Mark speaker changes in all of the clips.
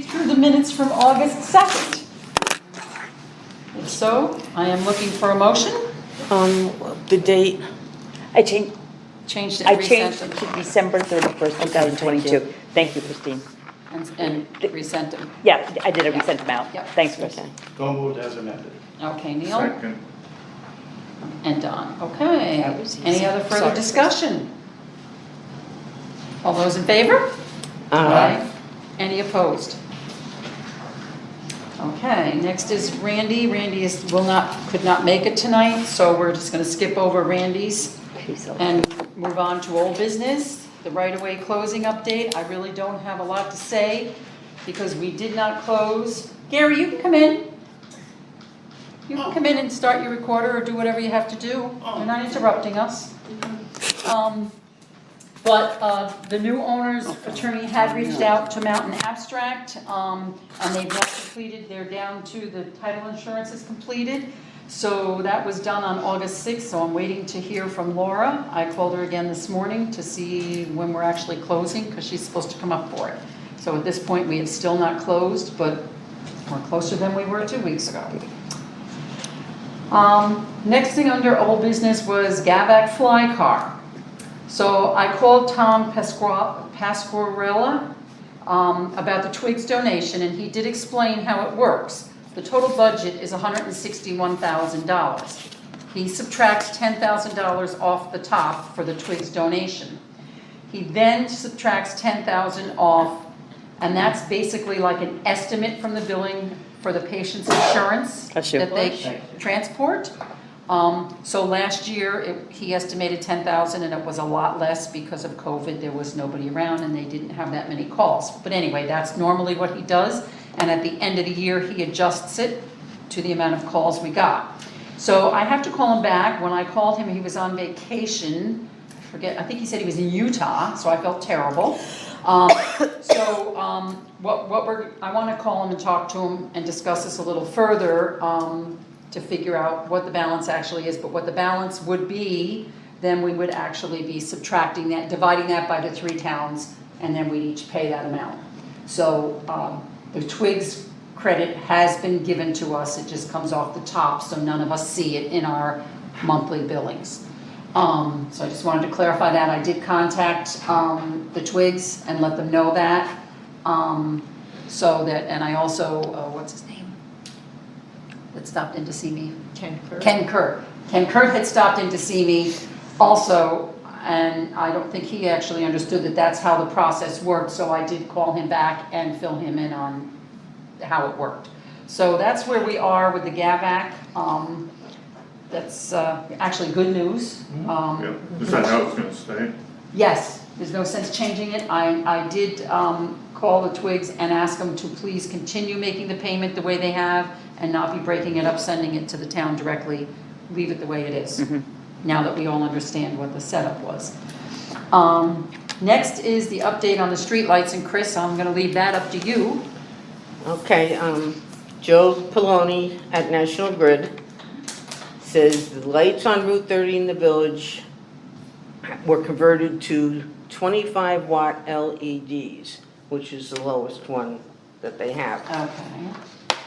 Speaker 1: read through the minutes from August 2nd? If so, I am looking for a motion.
Speaker 2: The date,
Speaker 3: I changed
Speaker 1: Changed it,
Speaker 3: I
Speaker 1: resent
Speaker 3: changed
Speaker 1: them,
Speaker 3: it to December 31st, 2022. Thank you, Christine.
Speaker 1: and resent them.
Speaker 3: Yeah, I did, I resent them out.
Speaker 1: Yep.
Speaker 3: Thanks, Chris.
Speaker 4: So moved as amended.
Speaker 1: Okay, Neil
Speaker 4: Second.
Speaker 1: and Don. Okay,
Speaker 3: That was easy.
Speaker 1: any other further
Speaker 3: Sorry.
Speaker 1: discussion? All those in favor?
Speaker 4: Aye.
Speaker 1: Any opposed? Okay, next is Randy. Randy could not make it tonight, so we're just gonna skip over Randy's and move on to old business, the right-of-way closing update. I really don't have a lot to say because we did not close. Gary, you can come in. You can come in and start your recorder or do whatever you have to do. You're not interrupting us. But the new owner's attorney had reached out to Mountain Abstract, and they've now completed, they're down to the title insurance is completed. So that was done on August 6th, so I'm waiting to hear from Laura. I called her again this morning to see when we're actually closing, because she's supposed to come up for it. So at this point, we have still not closed, but we're closer than we were 2 weeks ago. Next thing under old business was Gavac Fly Car. So I called Tom Pasquarella about the Twigs donation, and he did explain how it works. The total budget is $161,000. He subtracts $10,000 off the top for the Twigs donation. He then subtracts $10,000 off, and that's basically like an estimate from the billing for the patient's insurance
Speaker 3: That's your
Speaker 1: that they
Speaker 4: Thank you.
Speaker 1: transport. So last year, he estimated 10,000 and it was a lot less because of COVID. There was nobody around and they didn't have that many calls. But anyway, that's normally what he does. And at the end of the year, he adjusts it to the amount of calls we got. So I have to call him back. When I called him, he was on vacation. I think he said he was in Utah, so I felt terrible. I want to call him and talk to him and discuss this a little further, to figure out what the balance actually is. But what the balance would be, then we would actually be subtracting that, dividing that by the 3 towns, and then we'd each pay that amount. So the Twigs credit has been given to us. It just comes off the top, so none of us see it in our monthly billings. So I just wanted to clarify that. I did contact the Twigs and let them know that. And I also, what's his name? That stopped in to see me. Ken Kurt. Ken Kurt had stopped in to see me also, and I don't think he actually understood that that's how the process worked, so I did call him back and fill him in on how it worked. So that's where we are with the GAVAC. That's actually good news.
Speaker 4: Yeah. Is that how it's gonna stay?
Speaker 1: Yes, there's no sense changing it. I did call the Twigs and ask them to please continue making the payment the way they have and not be breaking it up, sending it to the town directly. Leave it the way it is, now that we all understand what the setup was. Next is the update on the streetlights, and Chris, I'm gonna leave that up to you.
Speaker 2: okay, Joe Poloni at National Grid says the lights on Route 30 in the village were converted to 25-watt LEDs, which is the lowest one that they have.
Speaker 1: Okay.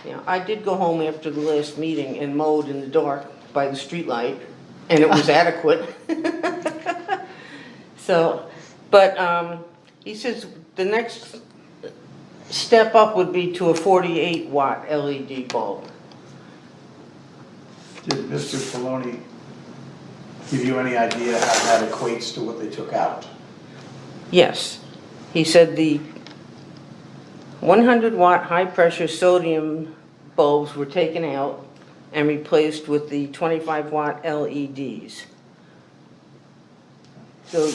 Speaker 2: Yeah, I did go home after the last meeting and mowed in the dark by the street light, and it was adequate. So, but he says the next step up would be to a 48-watt LED bulb.
Speaker 4: Did Mr. Filoni give you any idea how that equates to what they took out?
Speaker 2: Yes, he said the 100-watt high-pressure sodium bulbs were taken out and replaced with the 25-watt LEDs. So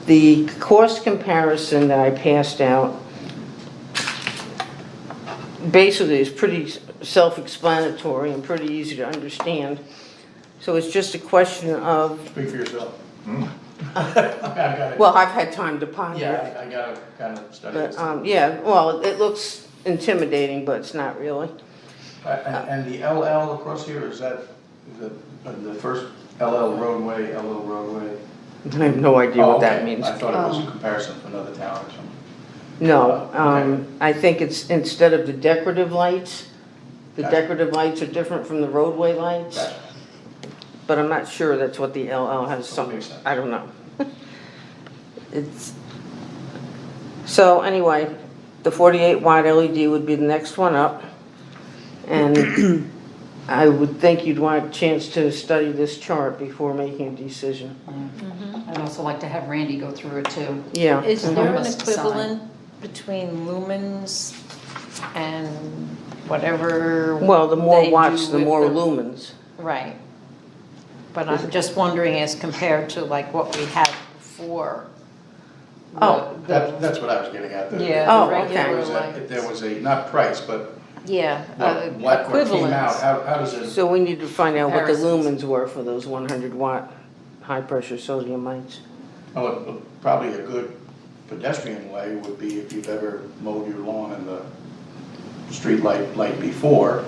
Speaker 2: the cost comparison that I passed out basically is pretty self-explanatory and pretty easy to understand. So it's just a question of,
Speaker 4: Speak for yourself. I got it.
Speaker 2: well, I've had time to ponder it.
Speaker 4: Yeah, I gotta kind of study this.
Speaker 2: But, yeah, well, it looks intimidating, but it's not really.
Speaker 4: And the LL across here, is that the first LL roadway,
Speaker 2: I have no idea
Speaker 4: Oh,
Speaker 2: what that
Speaker 4: okay.
Speaker 2: means.
Speaker 4: I thought it was a comparison for another town or something.
Speaker 2: No,
Speaker 4: Okay.
Speaker 2: I think it's instead of the decorative lights, the
Speaker 4: Gotcha.
Speaker 2: decorative lights are different from the roadway lights,
Speaker 4: Gotcha.
Speaker 2: but I'm not sure that's what the LL has some,
Speaker 4: Makes sense.
Speaker 2: I don't know. It's, so anyway, the 48 watt LED would be the next one up. And I would think you'd want a chance to study this chart before making a decision.
Speaker 1: I'd also like to have Randy go through it too.
Speaker 2: Yeah.
Speaker 5: Is
Speaker 2: mhm.
Speaker 5: there an
Speaker 1: Must decide.
Speaker 5: equivalent between lumens and whatever?
Speaker 2: Well, the more
Speaker 5: they
Speaker 2: watts,
Speaker 5: do
Speaker 2: the
Speaker 5: with
Speaker 2: more
Speaker 5: the-
Speaker 2: lumens.
Speaker 5: Right. But I'm just wondering as compared to like what we had before.
Speaker 2: Oh,
Speaker 4: That's what I was getting at.
Speaker 5: Yeah,
Speaker 2: Oh,
Speaker 5: the
Speaker 2: okay.
Speaker 5: regular
Speaker 4: There
Speaker 5: lights.
Speaker 4: was a, not price, but
Speaker 5: Yeah,
Speaker 4: what came out,
Speaker 5: equivalents.
Speaker 4: how does it,
Speaker 2: So we need to find out what the
Speaker 1: Comparisons.
Speaker 2: lumens were for those 100 watt high pressure sodium lights.
Speaker 4: oh, probably a good pedestrian way would be if you've ever mowed your lawn in the street light before.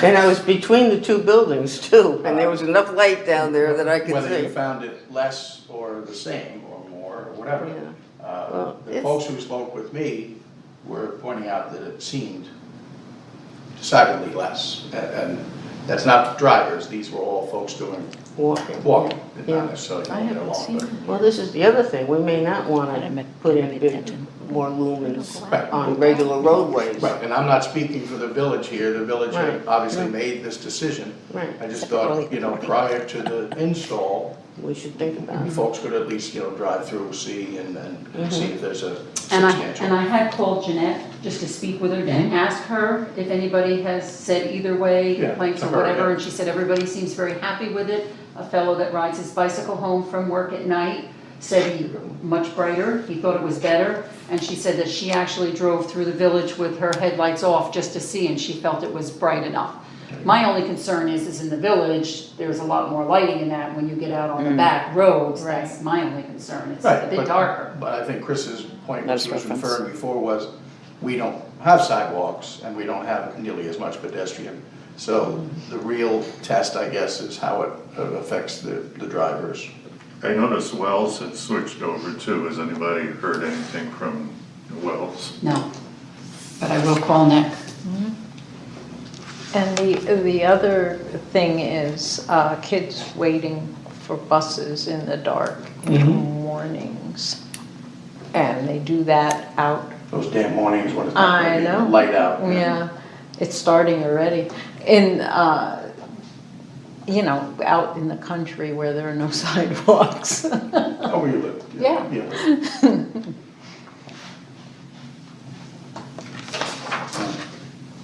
Speaker 2: And I was between the two buildings too, and there was enough light down there that I could
Speaker 4: Whether you
Speaker 2: see.
Speaker 4: found it less or the same or more or whatever.
Speaker 2: Yeah. Well,
Speaker 4: The
Speaker 2: it's-
Speaker 4: folks who spoke with me were pointing out that it seemed decidedly less. And that's not drivers, these were all folks doing
Speaker 2: Walking.
Speaker 4: walking,
Speaker 2: Yeah.
Speaker 4: not necessarily
Speaker 5: I
Speaker 4: mowing their
Speaker 5: haven't
Speaker 4: lawn.
Speaker 5: seen
Speaker 4: but-
Speaker 5: it.
Speaker 2: Well, this is the other thing, we may not want
Speaker 3: I
Speaker 2: to
Speaker 3: didn't
Speaker 2: put
Speaker 3: pay
Speaker 2: in
Speaker 3: any
Speaker 2: big,
Speaker 3: attention.
Speaker 2: more lumens
Speaker 4: Right.
Speaker 2: on regular roadways.
Speaker 4: Right, and I'm not speaking for the village here, the village had
Speaker 2: Right.
Speaker 4: obviously made this decision.
Speaker 2: Right.
Speaker 4: I just thought, prior to the install,
Speaker 2: We should think about it.
Speaker 4: folks could at least, drive through, see, and see if there's a
Speaker 1: And
Speaker 4: substantial.
Speaker 1: I had called Jeanette just to speak with her and ask her if anybody has said either way,
Speaker 4: Yeah,
Speaker 1: complaints
Speaker 4: to
Speaker 1: or
Speaker 4: her,
Speaker 1: whatever,
Speaker 4: yeah.
Speaker 1: and she said everybody seems very happy with it. A fellow that rides his bicycle home from work at night said he, much brighter, he thought it was better. And she said that she actually drove through the village with her headlights off just to see, and she felt it was bright enough. My only concern is in the village, there's a lot more lighting in that when you get out on the back roads. That's my only concern, it's a
Speaker 4: Right,
Speaker 1: bit
Speaker 4: but-
Speaker 1: darker.
Speaker 4: But I think Chris's point,
Speaker 3: That's
Speaker 4: which he was
Speaker 3: reference.
Speaker 4: referring before, was we don't have sidewalks and we don't have nearly as much pedestrian. So the real test, I guess, is how it affects the drivers.
Speaker 6: I noticed Wells had switched over too. Has anybody heard anything from Wells?
Speaker 1: No, but I will call Nick.
Speaker 5: And the other thing is kids waiting for buses in the dark in the mornings. And they do that out,
Speaker 4: Those damn mornings when it's
Speaker 5: I
Speaker 4: not
Speaker 5: know.
Speaker 4: light out.
Speaker 5: yeah, it's starting already. In, out in the country where there are no sidewalks.
Speaker 4: Oh, where you live?
Speaker 5: Yeah.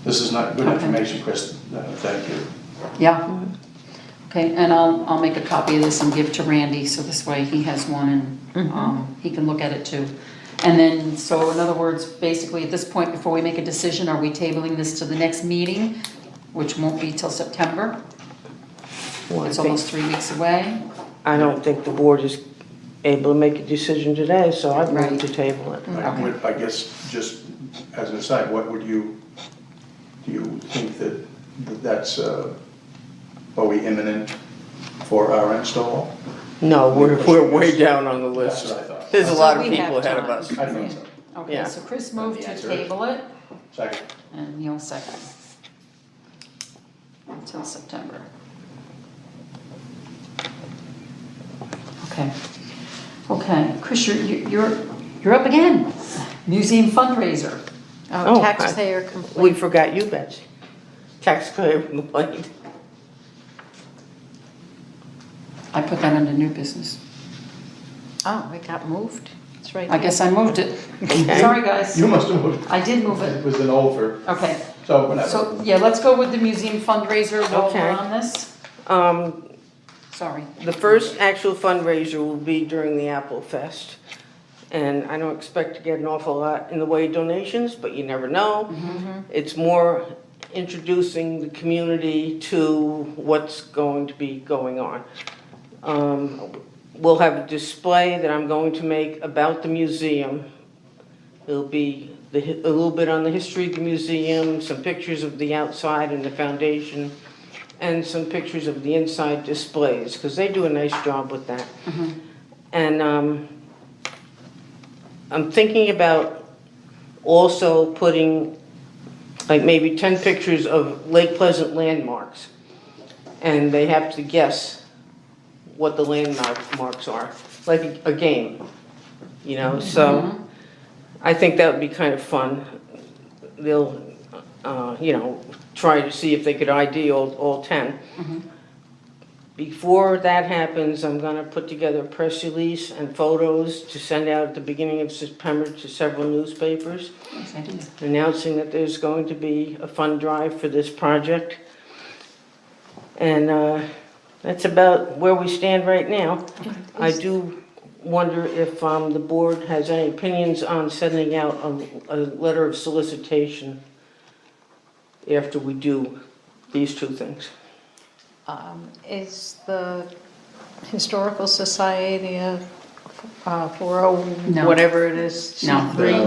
Speaker 4: This is not good information, Chris, thank you.
Speaker 1: Yeah. Okay, and I'll make a copy of this and give to Randy, so this way he has one and he can look at it too. And then, so in other words, basically at this point, before we make a decision, are we tabling this to the next meeting, which won't be till September?
Speaker 2: Well, I
Speaker 1: It's
Speaker 2: think-
Speaker 1: almost 3 weeks away.
Speaker 2: I don't think the board is able to make a decision today, so I'd
Speaker 1: Right.
Speaker 2: move to table it.
Speaker 4: I guess, just as an aside, what would do you think that's, are we imminent for our install?
Speaker 2: No, we're way down on the
Speaker 4: That's
Speaker 2: list.
Speaker 4: what I thought.
Speaker 2: There's a
Speaker 5: So
Speaker 2: lot of
Speaker 5: we have
Speaker 2: people ahead of
Speaker 5: time.
Speaker 2: us.
Speaker 4: I think so.
Speaker 1: Okay,
Speaker 2: Yeah.
Speaker 1: so Chris moved
Speaker 4: The
Speaker 1: to
Speaker 4: answer is-
Speaker 1: table it,
Speaker 4: Second.
Speaker 1: and Neil second. Until September. Okay. Okay, Chris, you're up again. Museum fundraiser.
Speaker 2: Oh,
Speaker 5: Taxpayer
Speaker 2: We
Speaker 5: complaint.
Speaker 2: forgot you, Betsy. Taxpayer complaint.
Speaker 1: I put that under new business.
Speaker 5: Oh, it got moved. It's right
Speaker 1: I
Speaker 5: here.
Speaker 1: guess I moved it.
Speaker 2: Okay.
Speaker 1: Sorry, guys.
Speaker 4: You must have moved.
Speaker 1: I did move
Speaker 4: It
Speaker 1: it.
Speaker 4: was an over,
Speaker 1: Okay,
Speaker 4: so whatever.
Speaker 1: so, yeah, let's go with the museum fundraiser while
Speaker 2: Okay.
Speaker 1: we're on this. Sorry.
Speaker 2: The first actual fundraiser will be during the Apple Fest. And I don't expect to get an awful lot in the way of donations, but you never know. It's more introducing the community to what's going to be going on. We'll have a display that I'm going to make about the museum. It'll be a little bit on the history of the museum, some pictures of the outside and the foundation, and some pictures of the inside displays, because they do a nice job with that. And I'm thinking about also putting like maybe 10 pictures of Lake Pleasant landmarks. And they have to guess what the landmarks are, like a game, you know? So I think that would be kind of fun. They'll, you know, try to see if they could ID all 10. Before that happens, I'm gonna put together a press release and photos to send out at the beginning of September to several newspapers,
Speaker 1: Yes, I do.
Speaker 2: announcing that there's going to be a fund drive for this project. And that's about where we stand right now. I do wonder if the board has any opinions on sending out a letter of solicitation after we do these two things.
Speaker 5: Is the Historical Society a 40,
Speaker 1: No.
Speaker 5: whatever it is?
Speaker 1: No.
Speaker 4: They're not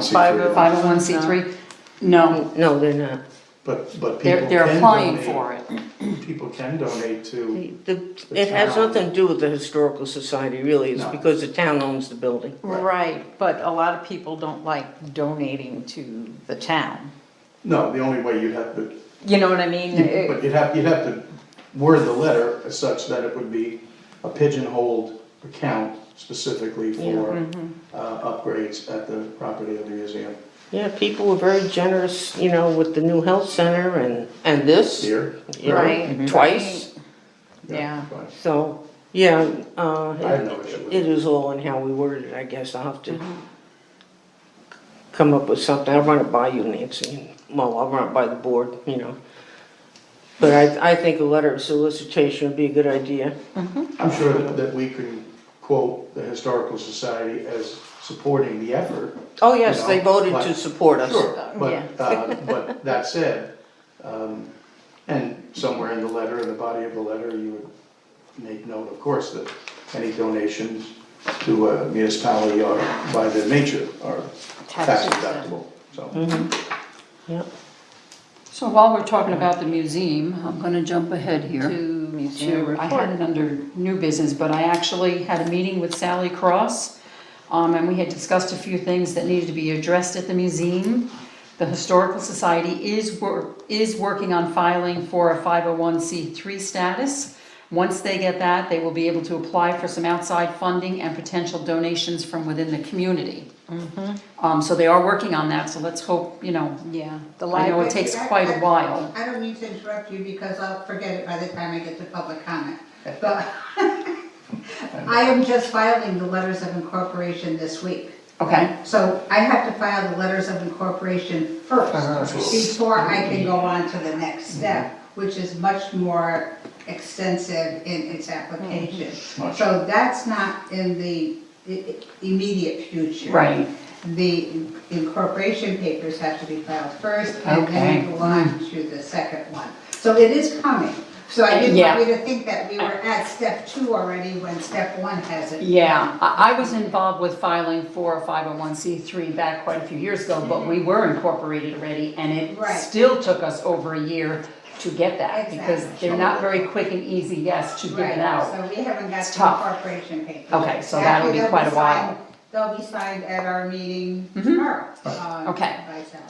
Speaker 4: a 501c3.
Speaker 1: 501c3? No,
Speaker 2: No, they're not.
Speaker 4: But people
Speaker 1: they're
Speaker 4: can
Speaker 1: applying
Speaker 4: donate-
Speaker 1: for it.
Speaker 4: People can donate to,
Speaker 2: It has nothing to do with the Historical Society, really. It's
Speaker 4: No.
Speaker 2: because the town owns the building.
Speaker 5: Right, but a lot of people don't like donating to the town.
Speaker 4: no, the only way you'd have to,
Speaker 5: You know what I mean?
Speaker 4: but you'd have to word the letter as such that it would be a pigeonholed account specifically for upgrades at the property of the museum.
Speaker 2: Yeah, people were very generous, you know, with the new health center and this.
Speaker 4: Here.
Speaker 2: you know,
Speaker 5: Right.
Speaker 2: Twice.
Speaker 5: Yeah.
Speaker 4: Right.
Speaker 2: So, yeah,
Speaker 4: I have no issue with
Speaker 2: it
Speaker 4: it.
Speaker 2: is all in how we word it, I guess. I'll have to come up with something. I'll run it by you, Nancy. Well, I'll run it by the board, you know. But I think a letter of solicitation would be a good idea.
Speaker 4: I'm sure that we can quote the Historical Society as supporting the effort.
Speaker 2: Oh, yes,
Speaker 4: You
Speaker 2: they
Speaker 4: know,
Speaker 2: voted
Speaker 4: but-
Speaker 2: to support us.
Speaker 4: Sure,
Speaker 5: Yeah.
Speaker 4: but that said, and somewhere in the letter, in the body of the letter, you would make note, of course, that any donations to a municipality are, by their nature, are tax deductible, so.
Speaker 2: Yep.
Speaker 1: So while we're talking about the museum, I'm gonna jump ahead here.
Speaker 5: To museum
Speaker 1: I
Speaker 5: report.
Speaker 1: had it under new business, but I actually had a meeting with Sally Cross, and we had discussed a few things that needed to be addressed at the museum. The Historical Society is working on filing for a 501c3 status. Once they get that, they will be able to apply for some outside funding and potential donations from within the community. So they are working on that, so let's hope, you know,
Speaker 5: Yeah, the
Speaker 1: I know
Speaker 5: library.
Speaker 1: it takes quite a while.
Speaker 7: I don't mean to interrupt you because I'll forget it by the time I get to public comment. But I am just filing the letters of incorporation this week.
Speaker 1: Okay,
Speaker 7: So I have to file the letters of incorporation first before I can go on to the next step, which is much more extensive in its application.
Speaker 4: Much.
Speaker 7: So that's not in the immediate future.
Speaker 1: right.
Speaker 7: The incorporation papers have to be filed first, and
Speaker 1: Okay.
Speaker 7: then go on to the second one. So it is coming. So I didn't
Speaker 1: Yeah.
Speaker 7: want you to think that we were at step 2 already when step 1 hasn't.
Speaker 1: Yeah, I was involved with filing for a 501c3 back quite a few years ago, but we were incorporated already, and it
Speaker 7: Right.
Speaker 1: still took us over a year to get that, because
Speaker 7: Exactly.
Speaker 1: they're not very quick and easy, yes, to give
Speaker 7: Right,
Speaker 1: it out.
Speaker 7: so we haven't got
Speaker 1: It's
Speaker 7: the
Speaker 1: tough.
Speaker 7: incorporation papers.
Speaker 1: Okay, so that'll be
Speaker 7: They'll
Speaker 1: quite a while.
Speaker 7: signed- They'll be signed at our meeting tomorrow.
Speaker 1: Okay.
Speaker 7: By Sally.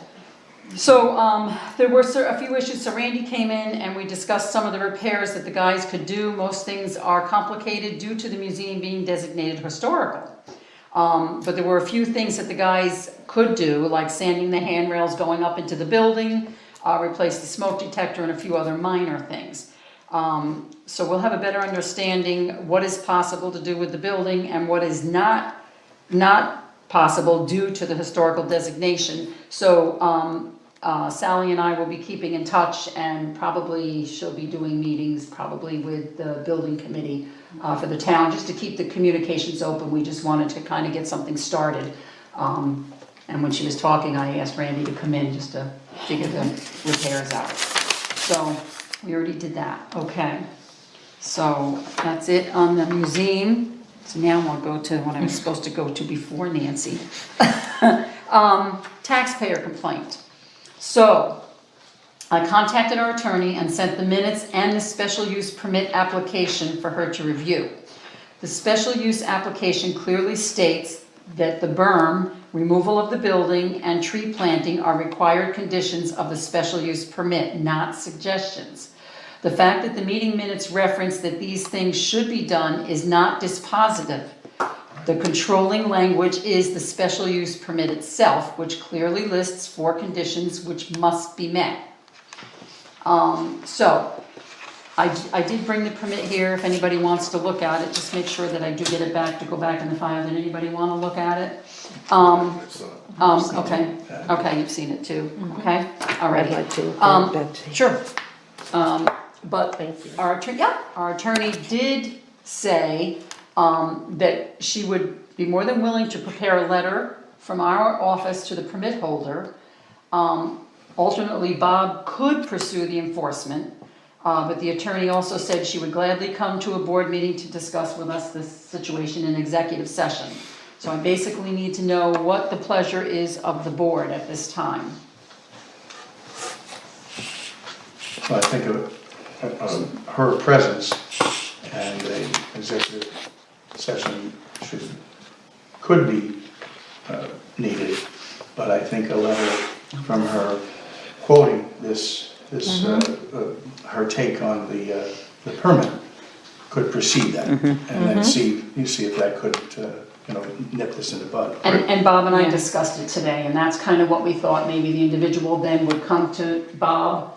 Speaker 1: So, there were a few issues, so Randy came in and we discussed some of the repairs that the guys could do. Most things are complicated due to the museum being designated historical. But there were a few things that the guys could do, like sanding the handrails going up into the building, replace the smoke detector, and a few other minor things. So we'll have a better understanding what is possible to do with the building and what is not possible due to the historical designation. So Sally and I will be keeping in touch, and probably she'll be doing meetings probably with the building committee for the town, just to keep the communications open. We just wanted to kind of get something started. And when she was talking, I asked Randy to come in just to figure the repairs out. So we already did that, okay. So that's it on the museum. So now I'll go to what I was supposed to go to before Nancy. Taxpayer complaint. So I contacted our attorney and sent the minutes and the special use permit application for her to review. The special use application clearly states that the berm, removal of the building, and tree planting are required conditions of the special use permit, not suggestions. The fact that the meeting minutes reference that these things should be done is not dispositive. The controlling language is the special use permit itself, which clearly lists 4 conditions which must be met. So, I did bring the permit here, if anybody wants to look at it, just make sure that I do get it back, to go back in the file. Did anybody wanna look at it? Okay, you've seen it too, okay, all right.
Speaker 2: I'd like to, Betsy.
Speaker 1: Sure. But
Speaker 2: Thank you.
Speaker 1: our attorney did say, that she would be more than willing to prepare a letter from our office to the permit holder. Alternately, Bob could pursue the enforcement, but the attorney also said she would gladly come to a board meeting to discuss with us this situation in executive session. So I basically need to know what the pleasure is of the board at this time.
Speaker 4: Well, I think her presence and an executive session could be needed, but I think a letter from her quoting her take on the permit could precede that, and then see if that could, nip this in the bud.
Speaker 1: And Bob and I discussed it today, and that's kind of what we thought, maybe the individual then would come to Bob,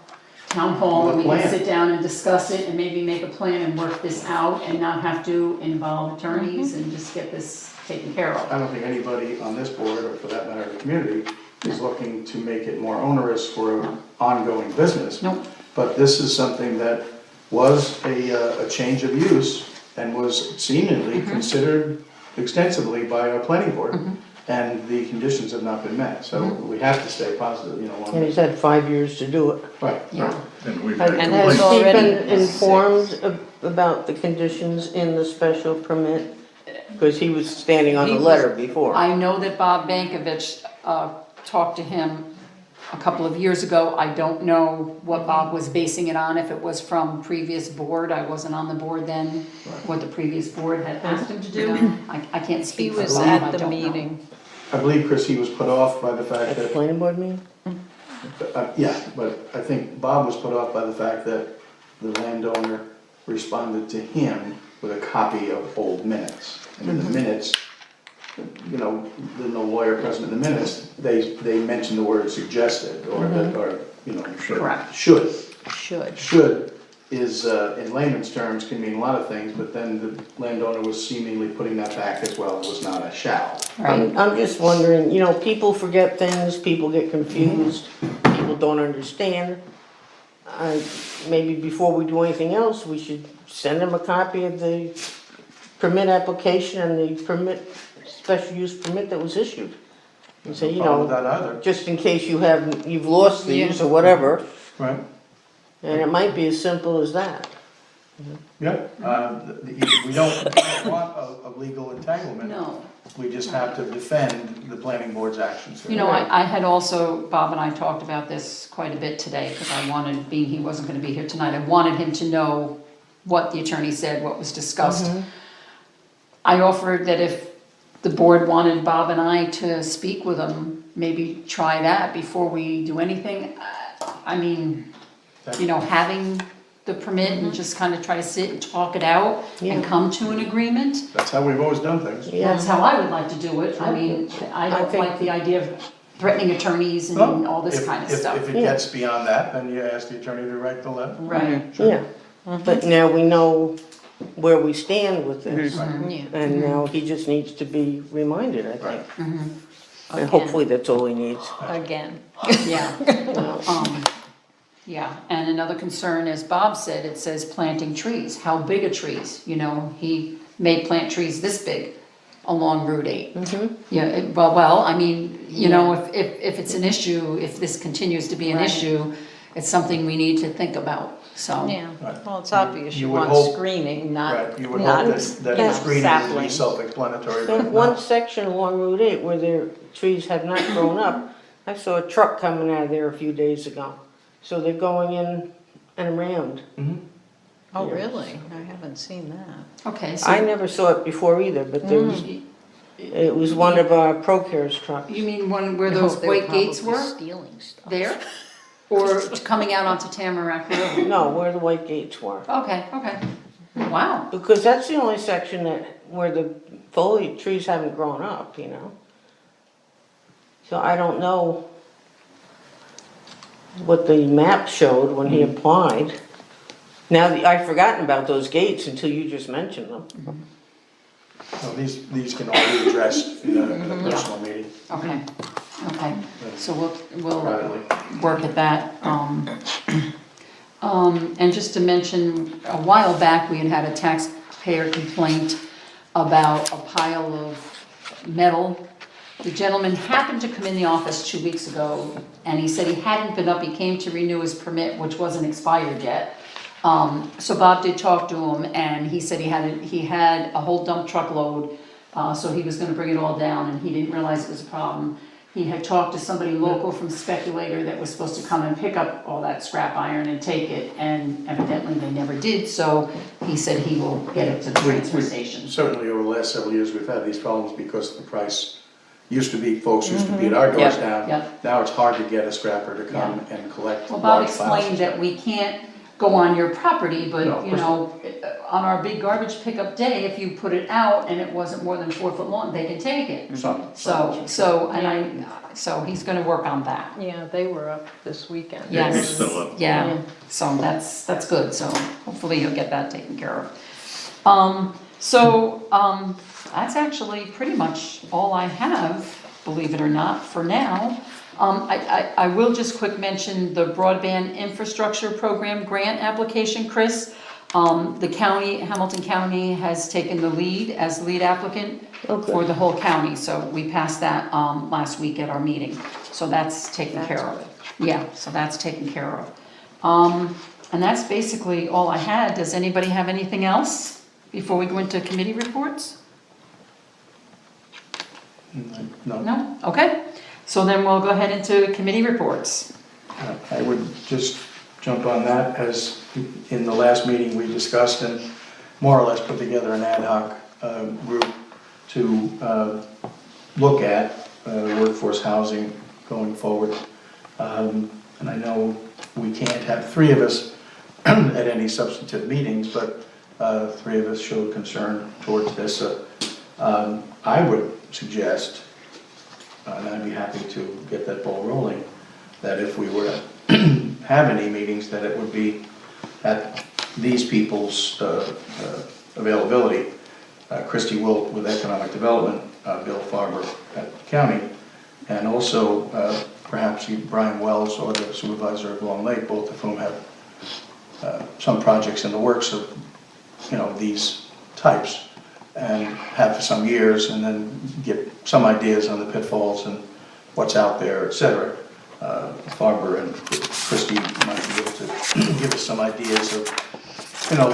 Speaker 1: town hall, and we could sit down and discuss it, and maybe make a plan and work this out, and not have to involve attorneys, and just get this taken care of.
Speaker 4: I don't think anybody on this board, or for that matter, the community, is looking to make it more onerous for ongoing business.
Speaker 1: Nope.
Speaker 4: But this is something that was a change of use and was seemingly considered extensively by our planning board, and the conditions have not been met, so we have to stay positive, on
Speaker 2: And he's
Speaker 4: this.
Speaker 2: had 5 years to do it.
Speaker 4: Right.
Speaker 1: Yeah.
Speaker 6: And we've
Speaker 2: Has
Speaker 6: had
Speaker 5: has
Speaker 2: he
Speaker 6: complaints.
Speaker 5: already-
Speaker 2: been informed about the conditions in the special permit? Because he was standing on the letter before.
Speaker 1: I know that Bob Bankovich talked to him a couple of years ago. I don't know what Bob was basing it on, if it was from previous board. I wasn't on the board then, what the previous board had asked him to do. I can't
Speaker 5: He
Speaker 1: speak for
Speaker 5: was
Speaker 1: Bob, I
Speaker 5: at the
Speaker 1: don't know.
Speaker 5: meeting.
Speaker 4: I believe, Chris, he was put off by the fact
Speaker 2: At the
Speaker 4: that,
Speaker 2: planning board meeting?
Speaker 4: yeah, but I think Bob was put off by the fact that the landowner responded to him with a copy of old minutes. And in the minutes, there's no lawyer present in the minutes, they mention the word suggested, or that, or,
Speaker 1: Correct.
Speaker 4: should.
Speaker 5: Should.
Speaker 4: Should is, in layman's terms, can mean a lot of things, but then the landowner was seemingly putting that back as well, it was not a shall.
Speaker 1: Right,
Speaker 2: I'm just wondering, people forget things, people get confused, people don't understand. Maybe before we do anything else, we should send them a copy of the permit application and the special use permit that was issued. And say,
Speaker 4: No problem with that either,
Speaker 2: just in case you've lost these or whatever,
Speaker 4: right?
Speaker 2: and it might be as simple as that.
Speaker 4: Yeah, we don't want a legal entanglement.
Speaker 1: no.
Speaker 4: We just have to defend the planning board's actions.
Speaker 1: I had also, Bob and I talked about this quite a bit today, because I wanted, being he wasn't gonna be here tonight, I wanted him to know what the attorney said, what was discussed. I offered that if the board wanted Bob and I to speak with him, maybe try that before we do anything. I mean, having the permit and just kind of try to sit and talk it out and come to an agreement.
Speaker 4: That's how we've always done things.
Speaker 1: That's how I would like to do it. I mean, I don't
Speaker 2: think-
Speaker 1: like the idea of threatening attorneys and all this kind of stuff.
Speaker 4: If it gets beyond that, then you ask the attorney to write the letter.
Speaker 1: Right.
Speaker 2: Yeah, but now we know where we stand with this.
Speaker 5: Yeah.
Speaker 2: And now he just needs to be reminded, I think. And
Speaker 5: Again.
Speaker 2: hopefully that's all he needs.
Speaker 5: Again.
Speaker 1: Yeah. Yeah, and another concern, as Bob said, it says planting trees. How big are trees? He may plant trees this big along Route 8. Yeah, I mean, if it's an issue, if this continues to be an
Speaker 5: Right.
Speaker 1: issue, it's something we need to think about, so.
Speaker 5: Yeah,
Speaker 4: Right.
Speaker 5: well, it's obvious
Speaker 4: You
Speaker 5: you
Speaker 4: would
Speaker 5: want
Speaker 4: hope-
Speaker 5: screening, not,
Speaker 4: Right, you would
Speaker 5: not,
Speaker 4: hope that the screening would be
Speaker 5: saplings.
Speaker 4: self-explanatory,
Speaker 2: There's
Speaker 4: but
Speaker 2: one
Speaker 4: no.
Speaker 2: section along Route 8 where the trees have not grown up. I saw a truck coming out of there a few days ago. So they're going in and around.
Speaker 5: Oh, really? I haven't seen that.
Speaker 1: Okay,
Speaker 2: I
Speaker 1: so
Speaker 2: never saw it before either, but there was, it was one of our ProCare's trucks.
Speaker 1: you mean one where
Speaker 5: No,
Speaker 1: those
Speaker 5: they were
Speaker 1: white gates
Speaker 5: probably
Speaker 1: were
Speaker 5: stealing stuff.
Speaker 1: there? Or coming out onto Tamarack Road?
Speaker 2: No, where the white gates were.
Speaker 1: Okay, okay. Wow.
Speaker 2: Because that's the only section where the foliage trees haven't grown up, you know? So I don't know what the map showed when he applied. Now, I've forgotten about those gates until you just mentioned them.
Speaker 4: So these can all be addressed in a personal meeting
Speaker 1: Okay, okay. So we'll
Speaker 4: privately.
Speaker 1: work at that. And just to mention, a while back, we had a taxpayer complaint about a pile of metal. The gentleman happened to come in the office 2 weeks ago, and he said he hadn't been up, he came to renew his permit, which wasn't expired yet. So Bob did talk to him, and he said he had a whole dump truck load, so he was gonna bring it all down, and he didn't realize it was a problem. He had talked to somebody local from Speculator that was supposed to come and pick up all that scrap iron and take it, and evidently they never did, so he said he will get it to the transfer station.
Speaker 4: Certainly over the last several years, we've had these problems because the price used to be, folks used to beat our doors
Speaker 1: Yep,
Speaker 4: down.
Speaker 1: yep.
Speaker 4: Now it's hard to get a scrapper to come and collect
Speaker 1: Well, Bob
Speaker 4: large files.
Speaker 1: explained that we can't go on your property,
Speaker 4: No, of
Speaker 1: but, you
Speaker 4: course
Speaker 1: know, on our big garbage pickup day, if you put it out and it wasn't more than 4 foot long, they can take it. So he's gonna work on that.
Speaker 5: Yeah, they were up this weekend.
Speaker 6: Yeah, he's
Speaker 1: Yes,
Speaker 6: still up.
Speaker 1: yeah, so that's good, so hopefully you'll get that taken care of. That's actually pretty much all I have, believe it or not, for now. I will just quick mention the Broadband Infrastructure Program grant application, Chris. The county, Hamilton County has taken the lead as lead applicant for the whole county, so we passed that, last week at our meeting. So that's taken care of. Yeah, so that's taken care of. And that's basically all I had. Does anybody have anything else before we go into committee reports?
Speaker 4: No,
Speaker 1: No? Okay. So then we'll go ahead into committee reports.
Speaker 4: I would just jump on that, as in the last meeting we discussed and more or less put together an ad hoc group to look at workforce housing going forward. And I know we can't have 3 of us at any substantive meetings, but 3 of us showed concern towards this. I would suggest, and I'd be happy to get that ball rolling, that if we were to have any meetings, that it would be at these people's availability. Christy Wilt with Economic Development, Bill Farber at the county, and also perhaps Brian Wells or the supervisor of Long Lake, both of whom have some projects in the works of, you know, these types, and have for some years, and then get some ideas on the pitfalls and what's out there, etc. Farber and Christie might be able to give us some ideas of, you know,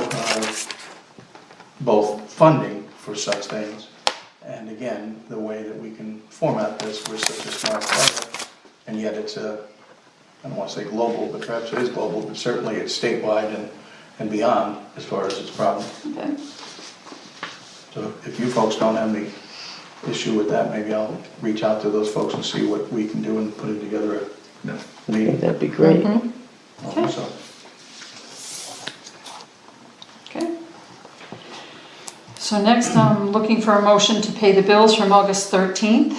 Speaker 4: both funding for such things, and again, the way that we can format this. We're such a small project, and yet it's I don't want to say global, but perhaps it is global, but certainly it's statewide and beyond as far as its problem.
Speaker 1: Okay.
Speaker 4: So if you folks don't have any issue with that, maybe I'll reach out to those folks and see what we can do in putting together a
Speaker 2: I think
Speaker 4: meeting.
Speaker 2: that'd be great.
Speaker 1: Okay.
Speaker 4: So,
Speaker 1: Okay. So next, I'm looking for a motion to pay the bills from August 13th.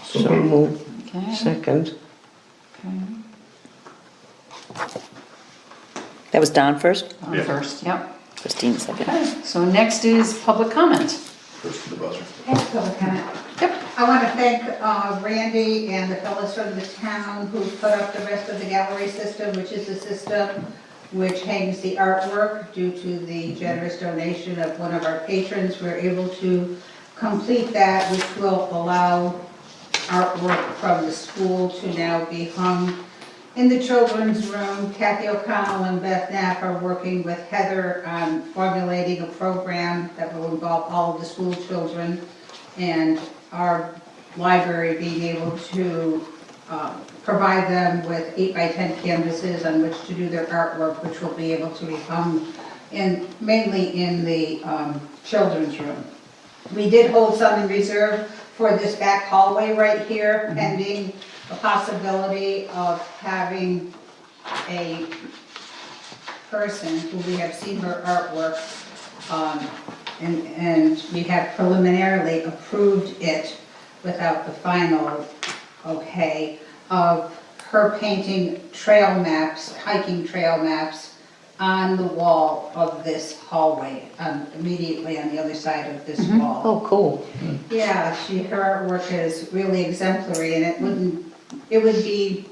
Speaker 2: So moved.
Speaker 1: Okay.
Speaker 2: Second.
Speaker 1: Okay.
Speaker 3: That was Don first,
Speaker 6: Yeah.
Speaker 1: First, yep.
Speaker 3: Christine second.
Speaker 1: Okay, so next is public comment.
Speaker 4: first to the buzzer.
Speaker 7: Thanks, Public Comment.
Speaker 1: Yep.
Speaker 7: I want to thank Randy and the fellows from the town who put up the rest of the gallery system, which is the system which hangs the artwork. Due to the generous donation of one of our patrons, we're able to complete that, which will allow artwork from the school to now be hung in the children's room. Kathy O'Connell and Beth Knapp are working with Heather on formulating a program that will involve all of the school children, and our library being able to provide them with 8x10 canvases on which to do their artwork, which will be able to be hung mainly in the children's room. We did hold some in reserve for this back hallway right here, pending a possibility of having a person who we have seen her artwork, and we have preliminarily approved it without the final okay, of her painting trail maps, hiking trail maps on the wall of this hallway, immediately on the other side of this wall.
Speaker 5: Oh, cool.
Speaker 7: Yeah, her artwork is really exemplary, and it would be,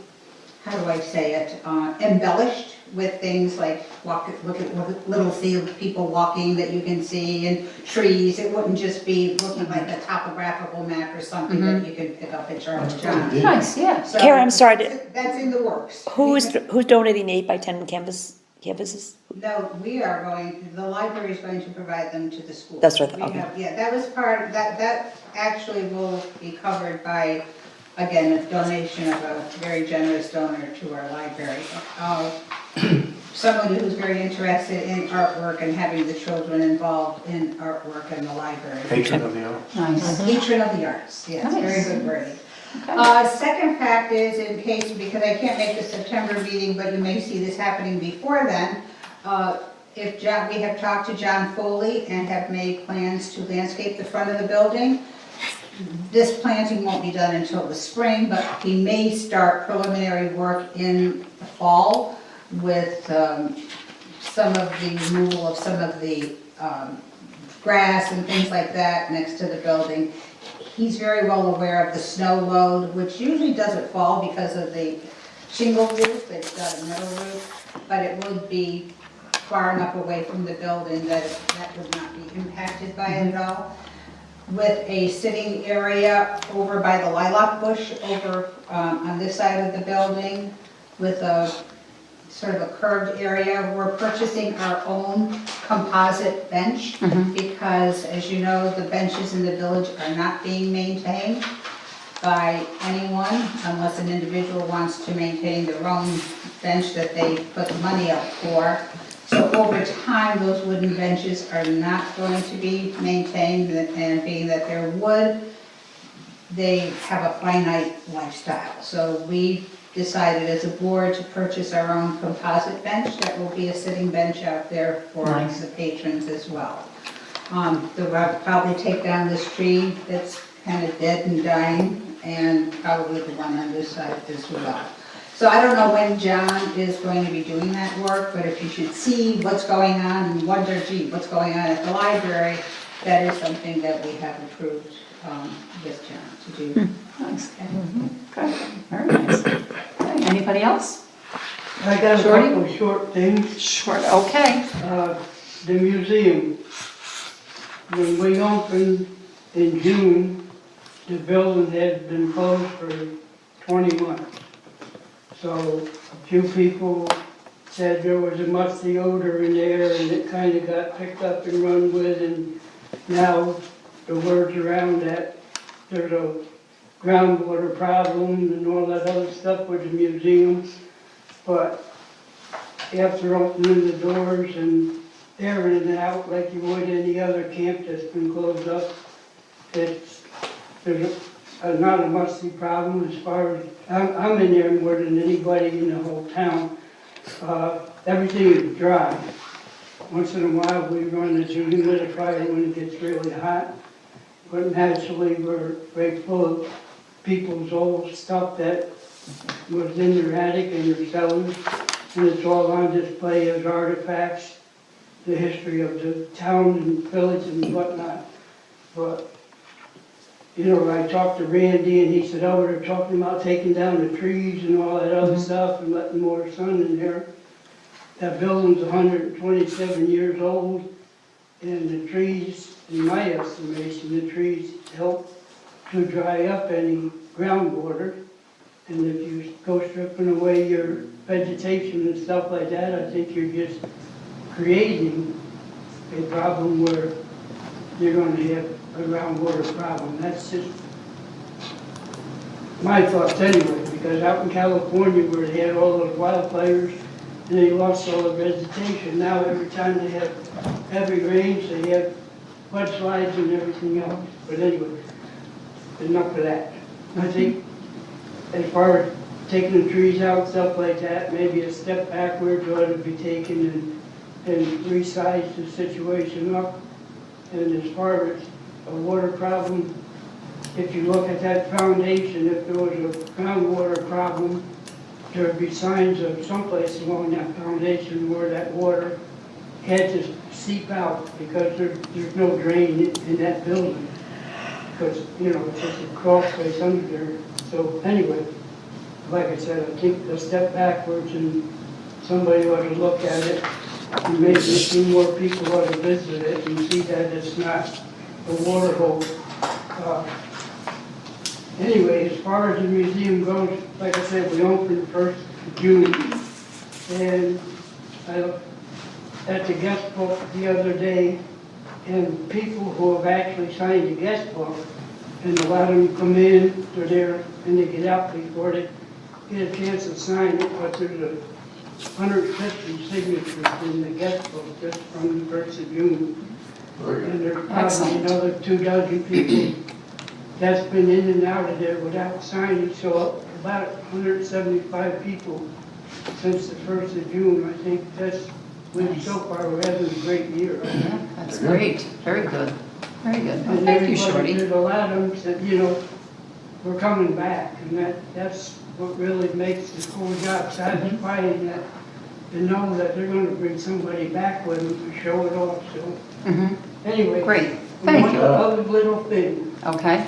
Speaker 7: how do I say it, embellished with things like look at little sea of people walking that you can see, and trees. It wouldn't just be looking like a topographical map or something that you can pick up at Charlie John.
Speaker 1: Nice, yeah.
Speaker 7: So
Speaker 3: Kara, I'm sorry,
Speaker 7: that's in the works.
Speaker 3: who's donating the 8x10 canvases?
Speaker 7: No, we are going, the library is going to provide them to the school.
Speaker 3: That's right,
Speaker 7: We
Speaker 3: okay.
Speaker 7: have- Yeah, that was part, that actually will be covered by, again, a donation of a very generous donor to our library. Someone who's very interested in artwork and having the children involved in artwork in the library.
Speaker 4: Patron of the arts.
Speaker 1: Nice.
Speaker 7: Patron of the arts, yes, very
Speaker 1: Nice.
Speaker 7: good word.
Speaker 1: Okay.
Speaker 7: Second fact is, in case, because I can't make the September meeting, but you may see this happening before then, we have talked to John Foley and have made plans to landscape the front of the building. This planting won't be done until the spring, but he may start preliminary work in the fall with some of the removal of some of the grass and things like that next to the building. He's very well aware of the snow load, which usually doesn't fall because of the shingle roof. It's got a metal roof, but it would be far enough away from the building that that would not be impacted by it at all. With a sitting area over by the lilac bush over on this side of the building with a sort of a curved area. We're purchasing our own composite bench because, as you know, the benches in the village are not being maintained by anyone unless an individual wants to maintain their own bench that they put money up for. So over time, those wooden benches are not going to be maintained, and being that they're wood, they have a finite lifestyle. So we decided as a board to purchase our own composite bench that will be a sitting bench out there for
Speaker 1: Nice.
Speaker 7: the patrons as well. They'll probably take down this tree that's kind of dead and dying, and probably the one on this side as well. So I don't know when John is going to be doing that work, but if you should see what's going on and wonder, gee, what's going on at the library, that is something that we have approved with John to do.
Speaker 1: Nice. Okay, very nice. Okay, anybody else?
Speaker 8: I got a
Speaker 1: Shorty?
Speaker 8: couple of short things.
Speaker 1: Short, okay.
Speaker 8: The museum, when we opened in June, the building had been closed for 20 months. So a few people said there was a musty odor in there, and it kind of got picked up and run with, and now the word's around that there's a groundwater problem and all that other stuff with the museum. But after opening the doors and airing it out like you would any other camp that's been closed up, there's not a musty problem as far as, I'm in there more than anybody in the whole town. Everything is dry. Once in a while we run the humidifier when it gets really hot, but naturally we're right full of people's old stuff that was in their attic and their cellars, and it's all on display as artifacts, the history of the town and village and whatnot. But you know, I talked to Randy and he said, oh, they're talking about taking down the trees and all that other stuff and letting more sun in there. That building's 127 years old, and the trees, in my estimation, the trees help to dry up any groundwater. And if you go stripping away your vegetation and stuff like that, I think you're just creating a problem where you're going to have a groundwater problem. That's just my thoughts anyway, because out in California where they had all those wildfires, and they lost all the vegetation. Now every time they have heavy rains, they have mudslides and everything else. But anyway, enough of that. I think as far as taking the trees out, stuff like that, maybe a step backwards ought to be taken and resize the situation up. And as far as a water problem, if you look at that foundation, if there was a groundwater problem, there would be signs of someplace along that foundation where that water had to seep out because there's no drain in that building. Because, you know, it's just a crawl space under there. So anyway, like I said, I think a step backwards and somebody ought to look at it. And maybe a few more people ought to visit it and see that it's not a water hole. Anyway, as far as the museum goes, like I said, we opened 1st of June. And I looked at the guest book the other day, and people who have actually signed the guest book, and a lot of them come in, they're there, and they get out before they get a chance to sign it, but there's 150 signatures in the guest book just from the 1st of June. And there's probably
Speaker 1: Excellent.
Speaker 8: another 24 people that's been in and out of there without signing, so about 175 people since the 1st of June. I think so far we're having a great year.
Speaker 1: Yeah, that's great, very good, very good.
Speaker 8: And
Speaker 1: Thank you,
Speaker 8: everybody,
Speaker 1: Shorty.
Speaker 8: there's a lot of them said, you know, we're coming back, and that's what really makes the whole job satisfying, that to know that they're gonna bring somebody back with them to show it off, so.
Speaker 1: Mhm.
Speaker 8: Anyway.
Speaker 1: Great, thank
Speaker 8: One
Speaker 1: you.
Speaker 8: other little thing.
Speaker 1: Okay,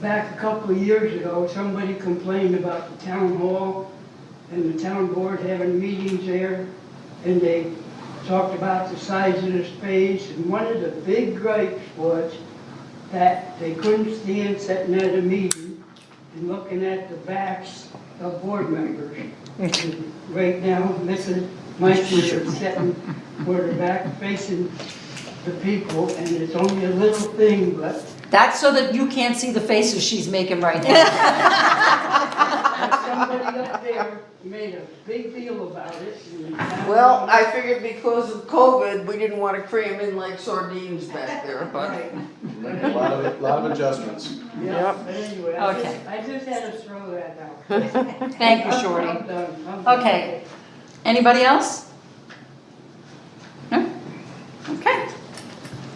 Speaker 8: Back a couple of years ago, somebody complained about the town hall and the town board having meetings there, and they talked about the size of the space, and one of the big gripes was that they couldn't stand sitting at a meeting and looking at the backs of board members. And right now, Mrs. Meister is sitting where the back facing the people, and it's only a little thing, but
Speaker 1: that's so that you can't see the faces she's making right now.
Speaker 8: somebody up there made a big deal about it. And
Speaker 2: Well, I figured because of COVID, we didn't want to cram in like sardines back there, but.
Speaker 8: Right.
Speaker 4: Make a lot of adjustments.
Speaker 8: Yeah, but anyway,
Speaker 1: Okay.
Speaker 8: I just had to throw that out.
Speaker 1: Thank you, Shorty.
Speaker 8: I'm done.
Speaker 1: Okay. Anybody else? No? Okay.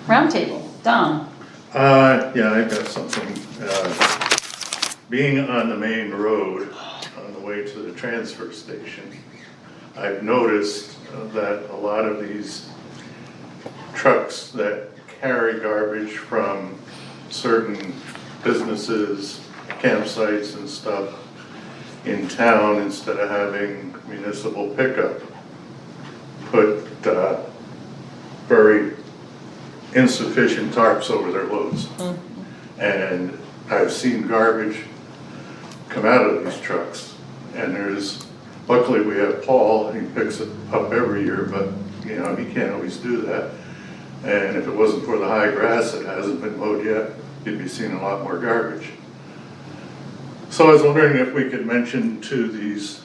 Speaker 1: Roundtable, Don.
Speaker 6: Yeah, I've got something. Being on the main road on the way to the transfer station, I've noticed that a lot of these trucks that carry garbage from certain businesses, campsites and stuff in town, instead of having municipal pickup, put very insufficient tarps over their loads. And I've seen garbage come out of these trucks, and luckily we have Paul, he picks it up every year, but you know, he can't always do that. And if it wasn't for the high grass that hasn't been mowed yet, you'd be seeing a lot more garbage. So I was wondering if we could mention to these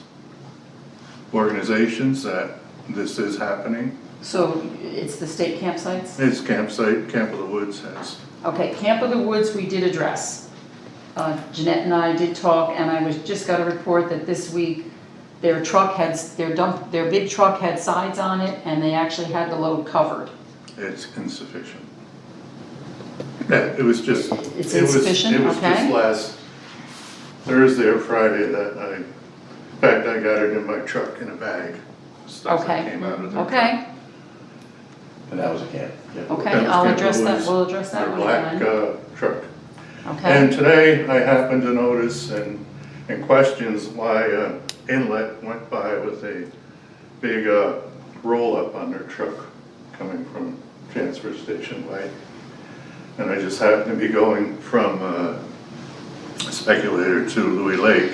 Speaker 6: organizations that this is happening.
Speaker 1: So it's the state campsites?
Speaker 6: It's campsite, Camp of the Woods has.
Speaker 1: Okay, Camp of the Woods we did address. Jeanette and I did talk, and I just got a report that this week their big truck had sides on it, and they actually had the load covered.
Speaker 6: It's insufficient. Yeah, it was just.
Speaker 1: It's insufficient,
Speaker 6: It was
Speaker 1: okay.
Speaker 6: just last Thursday or Friday that in fact, I got it in my truck in a bag. Stuff that
Speaker 1: Okay,
Speaker 6: came out of their truck.
Speaker 1: okay,
Speaker 4: And that was a camp. Yeah.
Speaker 1: okay,
Speaker 6: That was
Speaker 1: I'll
Speaker 6: Camp of the
Speaker 1: address that,
Speaker 6: Woods,
Speaker 1: we'll address that
Speaker 6: their
Speaker 1: one
Speaker 6: black
Speaker 1: then.
Speaker 6: truck.
Speaker 1: Okay,
Speaker 6: And today I happened to notice and questions why Inlet went by with a big roll-up on their truck coming from transfer station way. And I just happened to be going from Speculator to Louis Lake.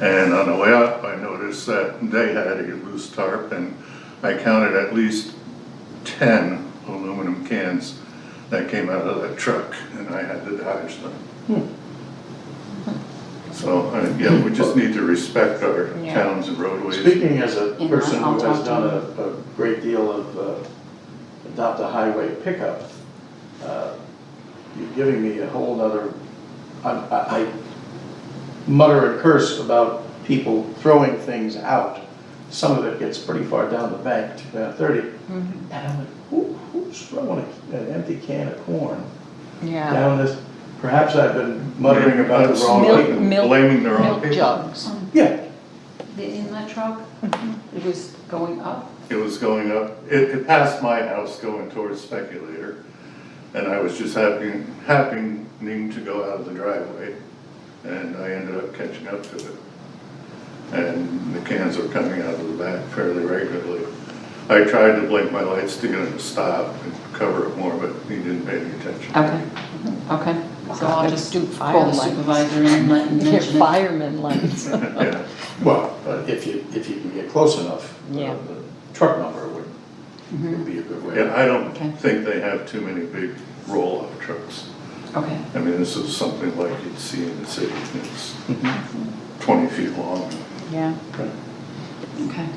Speaker 6: And on the way up, I noticed that they had a loose tarp, and I counted at least 10 aluminum cans that came out of that truck, and I had to dodge them. So, yeah, we just need to respect our
Speaker 5: Yeah.
Speaker 6: towns and roadways.
Speaker 4: Speaking as a
Speaker 1: In
Speaker 4: person
Speaker 1: that, I'll
Speaker 4: who has
Speaker 1: talk to
Speaker 4: done
Speaker 1: him.
Speaker 4: a great deal of adopt a highway pickup, you're giving me a whole nother, I mutter and curse about people throwing things out. Some of it gets pretty far down the bank, 30. And I'm like, who's throwing an empty can of corn
Speaker 5: Yeah.
Speaker 4: down this? Perhaps I've been muttering about the wrong
Speaker 5: Milk-
Speaker 4: people.
Speaker 6: Blaming the wrong
Speaker 5: Milk
Speaker 6: people.
Speaker 5: jugs.
Speaker 4: Yeah,
Speaker 1: The inlet truck, it was going up.
Speaker 6: It was going up, it passed my house going towards Speculator, and I was just happening to go out of the driveway, and I ended up catching up to it. And the cans were coming out of the back fairly regularly. I tried to blink my lights to get him to stop and cover it more, but he didn't pay any attention.
Speaker 1: Okay, so I'll just
Speaker 5: Do
Speaker 1: call
Speaker 5: fire
Speaker 1: the
Speaker 5: lights.
Speaker 1: supervisor and let him
Speaker 5: Your
Speaker 1: mention it.
Speaker 5: fireman lights.
Speaker 6: Yeah,
Speaker 4: well, if you can get close enough,
Speaker 5: Yeah.
Speaker 4: the truck number would be a good way.
Speaker 6: yeah, I don't
Speaker 1: Okay.
Speaker 6: think they have too many big roll-off trucks.
Speaker 1: Okay,
Speaker 6: I mean, this is something like you'd see in the city, it's 20 feet long.
Speaker 5: Yeah.
Speaker 1: okay.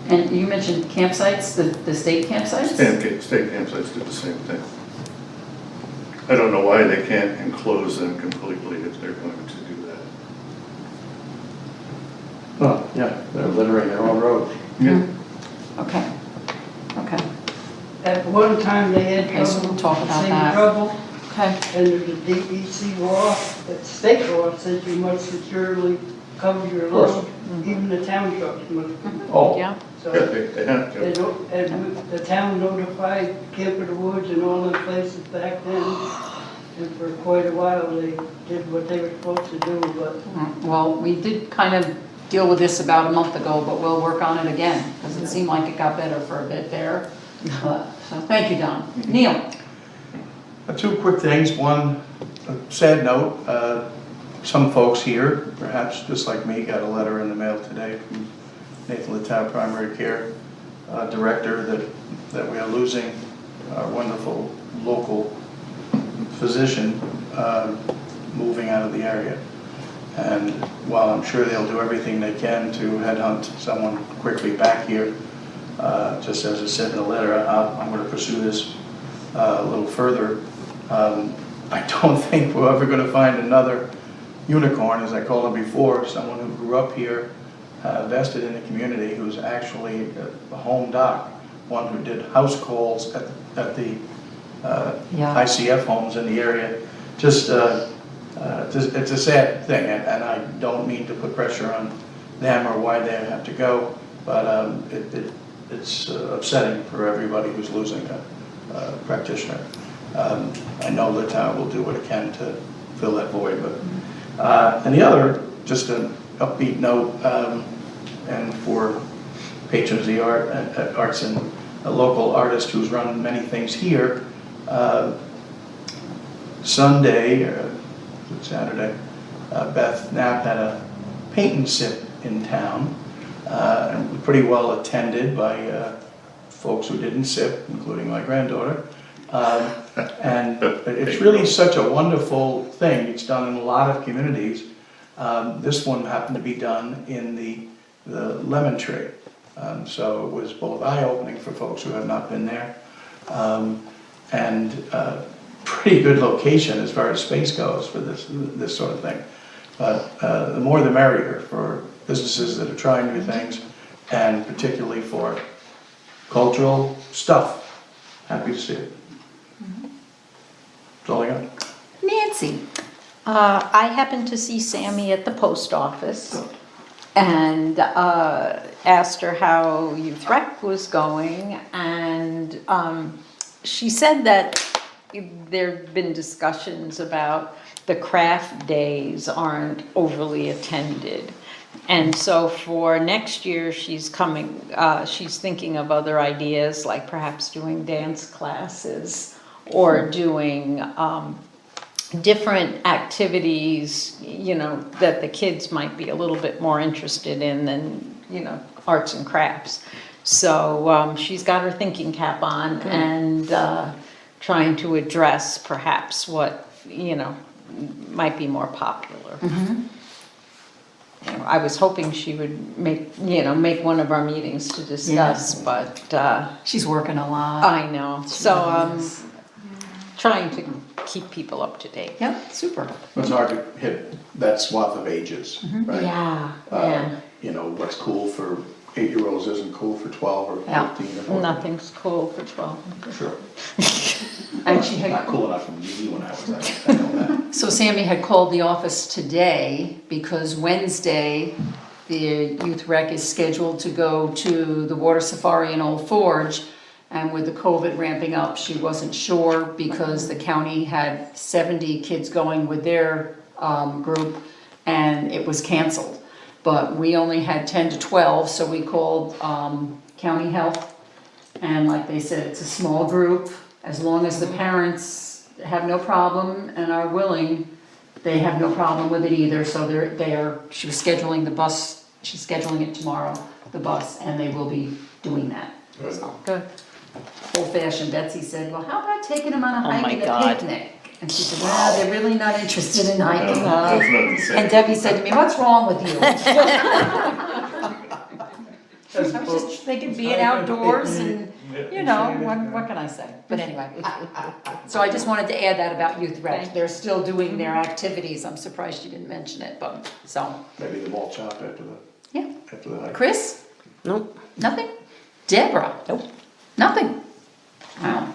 Speaker 1: And you mentioned campsites, the state campsites?
Speaker 6: State campsites do the same thing. I don't know why they can't enclose them completely if they're going to do that.
Speaker 4: Well, yeah, they're littering their own road.
Speaker 6: Yeah.
Speaker 1: Okay, okay,
Speaker 8: At one time, they had
Speaker 1: Okay, so we'll
Speaker 8: trouble,
Speaker 1: talk about
Speaker 8: same
Speaker 1: that.
Speaker 8: trouble,
Speaker 1: okay.
Speaker 8: and there's a DEC law, that state law says you must securely cover your
Speaker 4: Of course.
Speaker 8: load, even the town trucks must.
Speaker 4: Oh,
Speaker 5: Yeah.
Speaker 6: Yeah,
Speaker 8: So,
Speaker 6: they have
Speaker 8: they
Speaker 6: to.
Speaker 8: don't, and the town notified Camp of the Woods and all them places back then, and for quite a while, they did what they were supposed to do, but
Speaker 1: Well, we did kind of deal with this about a month ago, but we'll work on it again, because it seemed like it got better for a bit there. So thank you, Don. Neil?
Speaker 4: two quick things. One, a sad note, some folks here, perhaps just like me, got a letter in the mail today from Nathan Littau, Primary Care Director, that we are losing our wonderful local physician, moving out of the area. And while I'm sure they'll do everything they can to headhunt someone quickly back here, just as I said in the letter, I'm going to pursue this a little further. I don't think we're ever going to find another unicorn, as I called him before, someone who grew up here, vested in the community, who's actually a home doc, one who did house calls at the
Speaker 1: Yeah.
Speaker 4: ICF homes in the area. Just, it's a sad thing, and I don't mean to put pressure on them or why they have to go, but it's upsetting for everybody who's losing a practitioner. I know the town will do what it can to fill that void, but, and the other, just an upbeat note, and for patrons of the arts and a local artist who's run many things here, Sunday, Saturday, Beth Knapp had a paint and sip in town, and pretty well attended by folks who didn't sip, including my granddaughter. And it's really such a wonderful thing. It's done in a lot of communities. This one happened to be done in the Lemon Tree. So it was both eye-opening for folks who have not been there, and pretty good location as far as space goes for this sort of thing. But the more the merrier for businesses that are trying new things, and particularly for cultural stuff. Happy to see it. That's all I got.
Speaker 1: Nancy?
Speaker 5: I happened to see Sammy at the post office and asked her how Youth Rec was going, and she said that there've been discussions about the craft days aren't overly attended. And so for next year, she's thinking of other ideas, like perhaps doing dance classes or doing different activities, that the kids might be a little bit more interested in than, arts and crafts. So she's got her thinking cap on and trying to address perhaps what, might be more popular. I was hoping she would make one of our meetings to discuss, but
Speaker 1: She's working a lot.
Speaker 5: I know. So
Speaker 1: Yes.
Speaker 5: trying to keep people up to date.
Speaker 1: Yep, super.
Speaker 4: It's hard to hit that swath of ages, right?
Speaker 5: Yeah,
Speaker 4: What's cool for 8-year-olds isn't cool for 12 or 15
Speaker 1: Yeah.
Speaker 4: or 14.
Speaker 5: Nothing's cool for 12.
Speaker 4: Sure.
Speaker 1: And she had
Speaker 4: Not cool enough for me when I was that, I know that.
Speaker 1: So Sammy had called the office today because Wednesday, the youth rec is scheduled to go to the water safari in Old Forge. And with the COVID ramping up, she wasn't sure because the county had 70 kids going with their group and it was canceled. But we only had 10 to 12, so we called county health. And like they said, it's a small group. As long as the parents have no problem and are willing, they have no problem with it either. So she was scheduling the bus, she's scheduling it tomorrow, the bus, and they will be doing that.
Speaker 4: Good.
Speaker 1: So,
Speaker 5: Good.
Speaker 1: old fashioned, Betsy said, well, how about taking them on a
Speaker 3: Oh
Speaker 1: hike
Speaker 3: my
Speaker 1: and a
Speaker 3: God.
Speaker 1: picnic? And she said, well, they're really not interested in hiking.
Speaker 6: That's not the same.
Speaker 1: And Debbie said to me, what's wrong with you? I was just thinking being outdoors and, what can I say? But anyway. So I just wanted to add that about Youth Rec. They're still doing their activities. I'm surprised you didn't mention it, but, so,
Speaker 4: Maybe the malt shop
Speaker 1: yeah.
Speaker 4: after the hike.
Speaker 1: Chris?
Speaker 2: Nope.
Speaker 1: Nothing? Deborah?
Speaker 3: Nope.
Speaker 1: Nothing? Wow.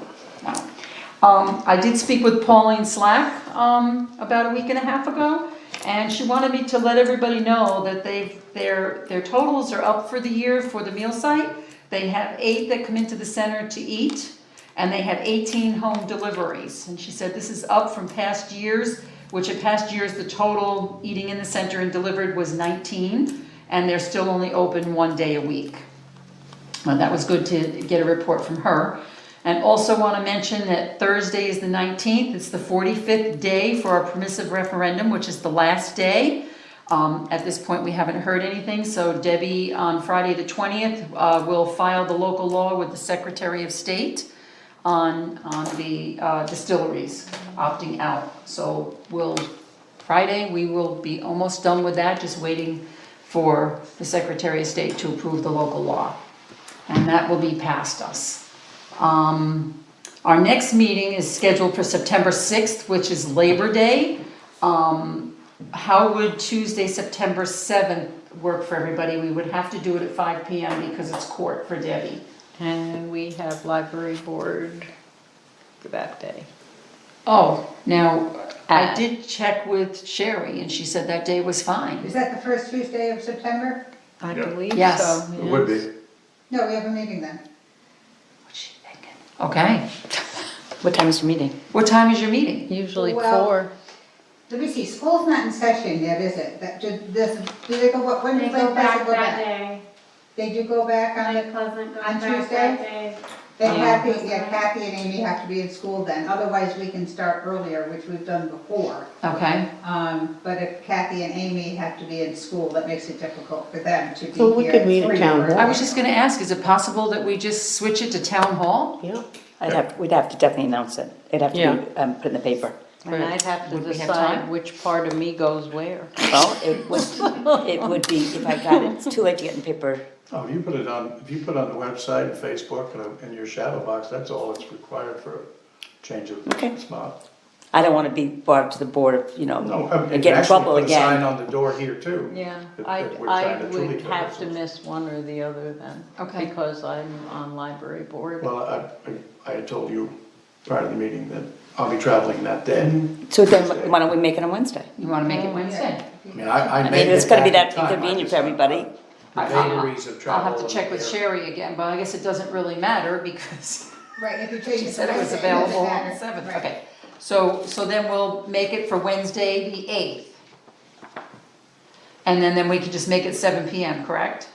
Speaker 1: I did speak with Pauline Slack, about a week and a half ago, and she wanted me to let everybody know that their totals are up for the year for the meal site. They have 8 that come into the center to eat, and they have 18 home deliveries. And she said this is up from past years, which in past years the total eating in the center and delivered was 19, and they're still only open 1 day a week. That was good to get a report from her. And also want to mention that Thursday is the 19th. It's the 45th day for our permissive referendum, which is the last day. At this point, we haven't heard anything. So Debbie, on Friday the 20th, will file the local law with the Secretary of State on the distilleries opting out. So Friday, we will be almost done with that, just waiting for the Secretary of State to approve the local law. And that will be past us. Our next meeting is scheduled for September 6th, which is Labor Day. How would Tuesday, September 7th work for everybody? We would have to do it at 5 p.m. because it's court for Debbie.
Speaker 5: And we have library board for that day.
Speaker 1: Oh, now, I did check with Sherry and she said that day was fine.
Speaker 7: Is that the first Tuesday of September?
Speaker 5: I
Speaker 6: Yeah.
Speaker 5: believe
Speaker 1: Yes.
Speaker 5: so.
Speaker 4: It would be.
Speaker 7: No, we have a meeting then.
Speaker 1: What's she thinking? Okay.
Speaker 3: What time is your meeting?
Speaker 1: What time is your meeting?
Speaker 5: Usually
Speaker 7: Well,
Speaker 5: 4.
Speaker 7: Let me see, school's not in session yet, is it? Do they go, when
Speaker 9: They
Speaker 7: does
Speaker 9: go
Speaker 7: Lake
Speaker 9: back
Speaker 7: Placid go
Speaker 9: that
Speaker 7: back?
Speaker 9: day.
Speaker 7: They do go back on
Speaker 9: Lake
Speaker 7: the,
Speaker 9: Pleasant goes
Speaker 7: on
Speaker 9: back
Speaker 7: Tuesday?
Speaker 9: that day.
Speaker 7: and
Speaker 9: Yeah.
Speaker 7: Kathy and Amy have to be in school then, otherwise we can start earlier, which we've done before.
Speaker 1: Okay.
Speaker 7: But if Kathy and Amy have to be in school, that makes it difficult for them to be here.
Speaker 2: So we could meet at
Speaker 7: three
Speaker 2: town
Speaker 7: hours.
Speaker 2: hall.
Speaker 1: I was just gonna ask, is it possible that we just switch it to town hall?
Speaker 2: Yeah.
Speaker 3: We'd have to definitely announce it. It'd have to
Speaker 2: Yeah.
Speaker 3: be put in the paper.
Speaker 5: And I'd have to
Speaker 1: Would we have
Speaker 5: decide
Speaker 1: time?
Speaker 5: which part of me goes where.
Speaker 3: Well, it would be, if I got it, it's too late to get in paper.
Speaker 4: Oh, if you put it on the website, Facebook, and in your shadow box, that's all that's required for a change of
Speaker 3: Okay.
Speaker 4: spot.
Speaker 3: I don't want to be brought up to the board of,
Speaker 4: No,
Speaker 3: and get in trouble
Speaker 4: Actually, put a sign
Speaker 3: again.
Speaker 4: on the door here too.
Speaker 5: Yeah,
Speaker 4: that
Speaker 5: I
Speaker 4: we're trying to truly
Speaker 5: would
Speaker 4: do
Speaker 5: have to
Speaker 4: this.
Speaker 5: miss one or the other then.
Speaker 1: Okay.
Speaker 5: Because I'm on library board.
Speaker 4: Well, I had told you prior to the meeting that I'll be traveling that day.
Speaker 3: So then, why don't we make it on Wednesday?
Speaker 1: You wanna make it Wednesday?
Speaker 4: I mean, I
Speaker 3: I
Speaker 4: may
Speaker 3: mean, it's
Speaker 4: get
Speaker 3: gonna be
Speaker 4: back
Speaker 3: that
Speaker 4: in time.
Speaker 3: inconvenient for everybody.
Speaker 4: The vagaries of travel.
Speaker 1: I'll have to check with Sherry again, but I guess it doesn't really matter because
Speaker 7: Right, if you change
Speaker 1: she
Speaker 7: it
Speaker 1: said
Speaker 7: to
Speaker 1: it was
Speaker 7: Wednesday, doesn't
Speaker 1: available on
Speaker 7: matter.
Speaker 1: the 7th.
Speaker 7: Right.
Speaker 1: Okay, so then we'll make it for Wednesday, the 8th. And then we could just make it 7 p.m., correct?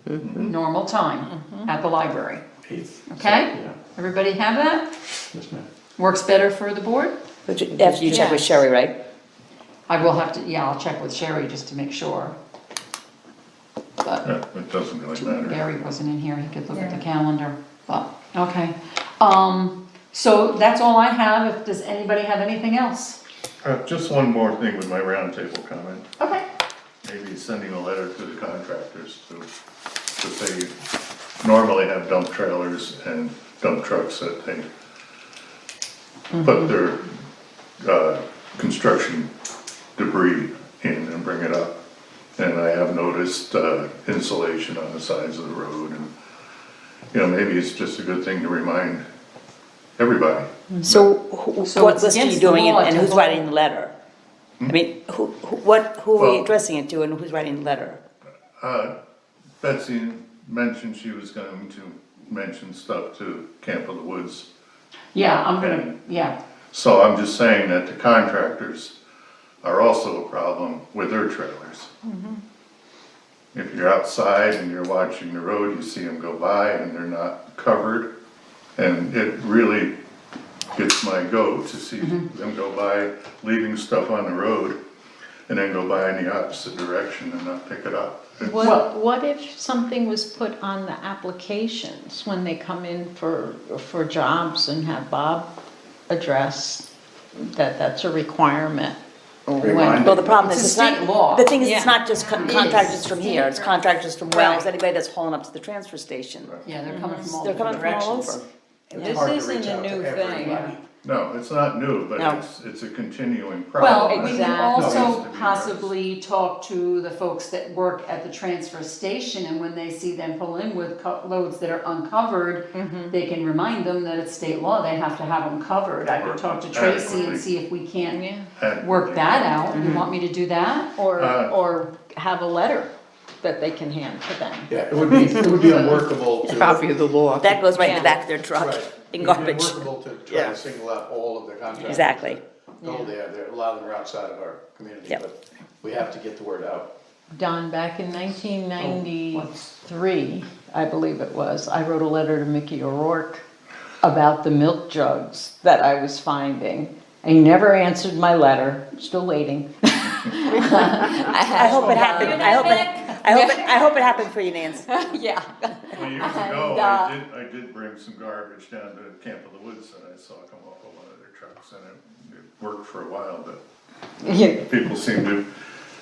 Speaker 1: Normal time at the library.
Speaker 4: 8th.
Speaker 1: Okay?
Speaker 4: Yeah,
Speaker 1: Everybody have that?
Speaker 4: yes, ma'am.
Speaker 1: Works better for the board?
Speaker 3: But after you check with
Speaker 5: Yes.
Speaker 3: Sherry, right?
Speaker 1: I will have to, yeah, I'll check with Sherry just to make sure. But
Speaker 6: Yeah, it doesn't really matter.
Speaker 1: Barry wasn't in here, he could look at the calendar, but, okay. So that's all I have. Does anybody have anything else?
Speaker 6: Just one more thing with my roundtable comment.
Speaker 1: Okay.
Speaker 6: Maybe sending a letter to the contractors to say normally have dump trailers and dump trucks that they put their, construction debris in and bring it up. And I have noticed, insulation on the sides of the road and, maybe it's just a good thing to remind everybody.
Speaker 3: So
Speaker 1: So
Speaker 3: what
Speaker 1: it's
Speaker 3: list are you
Speaker 1: against the
Speaker 3: doing
Speaker 1: law
Speaker 3: and
Speaker 1: to
Speaker 3: who's
Speaker 1: vote.
Speaker 3: writing the letter? I mean, who are
Speaker 6: Well-
Speaker 3: we addressing it to and who's writing the letter?
Speaker 6: Betsy mentioned she was going to mention stuff to Camp of the Woods.
Speaker 1: Yeah, I'm gonna, yeah.
Speaker 6: So I'm just saying that the contractors are also a problem with their trailers. If you're outside and you're watching the road, you see them go by and they're not covered. And it really gets my goat to see them go by, leaving stuff on the road, and then go by in the opposite direction and not pick it up.
Speaker 5: What if something was put on the applications when they come in for jobs and have Bob address that that's a requirement?
Speaker 4: Remind
Speaker 3: Well, the problem
Speaker 1: It's
Speaker 3: is,
Speaker 1: a
Speaker 3: it's
Speaker 1: state
Speaker 3: not,
Speaker 1: law.
Speaker 3: the thing is,
Speaker 5: Yeah.
Speaker 3: it's not just contractors from here, it's contractors from Wells,
Speaker 1: Right.
Speaker 3: anybody that's hauling up to the transfer station.
Speaker 1: Yeah, they're coming from all
Speaker 3: They're
Speaker 1: different
Speaker 3: coming from all
Speaker 1: directions.
Speaker 3: over.
Speaker 1: It's
Speaker 4: hard to
Speaker 5: This
Speaker 4: reach
Speaker 5: isn't a
Speaker 4: out to
Speaker 5: new thing.
Speaker 4: everybody.
Speaker 6: No, it's not new, but
Speaker 3: No.
Speaker 6: it's a continuing
Speaker 1: Well,
Speaker 6: problem.
Speaker 1: we can
Speaker 5: Exactly.
Speaker 6: No, it
Speaker 1: also
Speaker 6: needs to be
Speaker 1: possibly talk to the folks that work at the transfer station, and when they see them pull in with loads that are uncovered, they can remind them that it's state law, they have to have them covered. I could talk to Tracy and
Speaker 6: Adequately.
Speaker 1: see if we can't
Speaker 6: And-
Speaker 1: work that out. You want me to do that?
Speaker 5: Or have a letter that they can hand to them.
Speaker 4: Yeah, it would be unworkable to.
Speaker 2: Copy of the law.
Speaker 3: That goes right in the
Speaker 5: Yeah.
Speaker 3: back of their truck,
Speaker 4: Right.
Speaker 3: in
Speaker 4: It would
Speaker 3: garbage.
Speaker 4: be unworkable to try
Speaker 3: Yeah.
Speaker 4: to single out all of the contractors.
Speaker 3: Exactly.
Speaker 4: Oh, a lot of them are outside of our community,
Speaker 3: Yep.
Speaker 4: but we have to get the word out.
Speaker 5: Don, back in 1993, I believe it was, I wrote a letter to Mickey O'Rourke about the milk jugs that I was finding. He never answered my letter, still waiting.
Speaker 3: I hope it happened, I hope it happened for you, Nancy.
Speaker 5: Yeah.
Speaker 6: Well, years ago, I did bring some garbage down to Camp of the Woods that I saw come off of one of their trucks, and it worked for a while, but people seem to,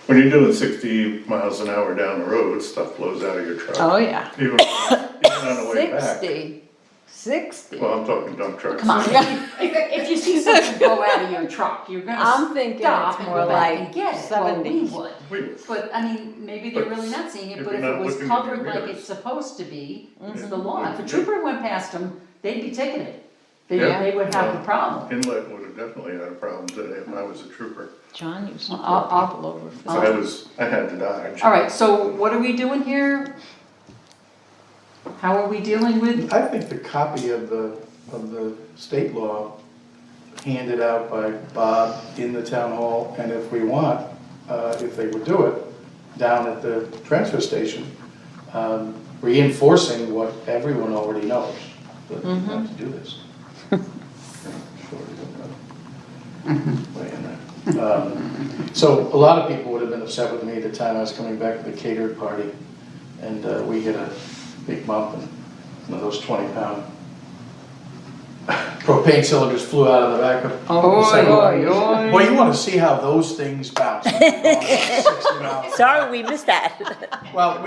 Speaker 6: when you're doing 60 miles an hour down the road, stuff blows out of your truck.
Speaker 5: Oh, yeah.
Speaker 6: Even on the way back.
Speaker 5: 60.
Speaker 6: Well, I'm talking dump trucks.
Speaker 1: Come on, if you see something go out of your truck, you're
Speaker 5: I'm
Speaker 1: gonna
Speaker 5: thinking
Speaker 1: stop
Speaker 5: it's
Speaker 1: and
Speaker 5: more
Speaker 1: go back
Speaker 5: like
Speaker 1: and get it. Well, we
Speaker 5: 70.
Speaker 1: would.
Speaker 6: We would.
Speaker 1: But, I mean, maybe they're really not seeing it,
Speaker 6: If
Speaker 1: but if
Speaker 6: you're
Speaker 1: it
Speaker 6: not
Speaker 1: was
Speaker 6: looking at your
Speaker 1: covered like
Speaker 6: mirrors.
Speaker 1: it's supposed to be, it's the law. If a trooper went past them, they'd be ticketed.
Speaker 6: Yeah.
Speaker 1: They would have the problem.
Speaker 6: Inlet would have definitely had a problem today if I was a trooper.
Speaker 5: John used to
Speaker 1: I'll-
Speaker 5: pull people over.
Speaker 6: I had to dodge.
Speaker 1: All right, so what are we doing here? How are we dealing with,
Speaker 4: I think the copy of the state law handed out by Bob in the town hall, and if we want, if they would do it, down at the transfer station, reinforcing what everyone already knows, that you have to do this. So a lot of people would have been upset with me at the time I was coming back with a catered party, and we hit a big bump, and one of those 20-pound propane cylinders flew out of the back of the second one. Well, you want to see how those things bounce. 60 miles.
Speaker 3: Sorry, we missed that.
Speaker 4: Well,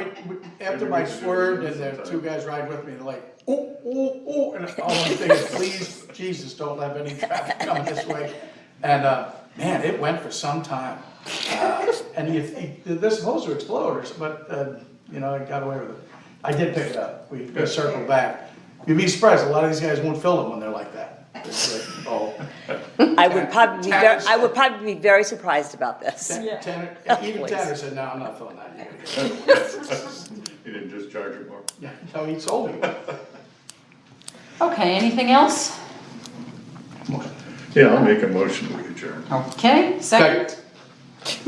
Speaker 4: after my swerved and the two guys ride with me, they're like, oh, oh, oh, and all I'm thinking is, please, Jesus, don't have any traffic coming this way. And, man, it went for some time. And they're supposed to explode, but, I got away with it. I did pick it up. We circled back. You'd be surprised, a lot of these guys won't fill them when they're like that. It's like, oh.
Speaker 3: I would probably be very surprised about this.
Speaker 4: Tanner, even
Speaker 3: Please.
Speaker 4: Tanner said, no, I'm not filling that.
Speaker 6: You didn't just charge it more.
Speaker 4: Yeah, no, he told me.
Speaker 1: okay, anything else?
Speaker 6: Yeah, I'll make a motion to adjourn.
Speaker 1: Okay, second.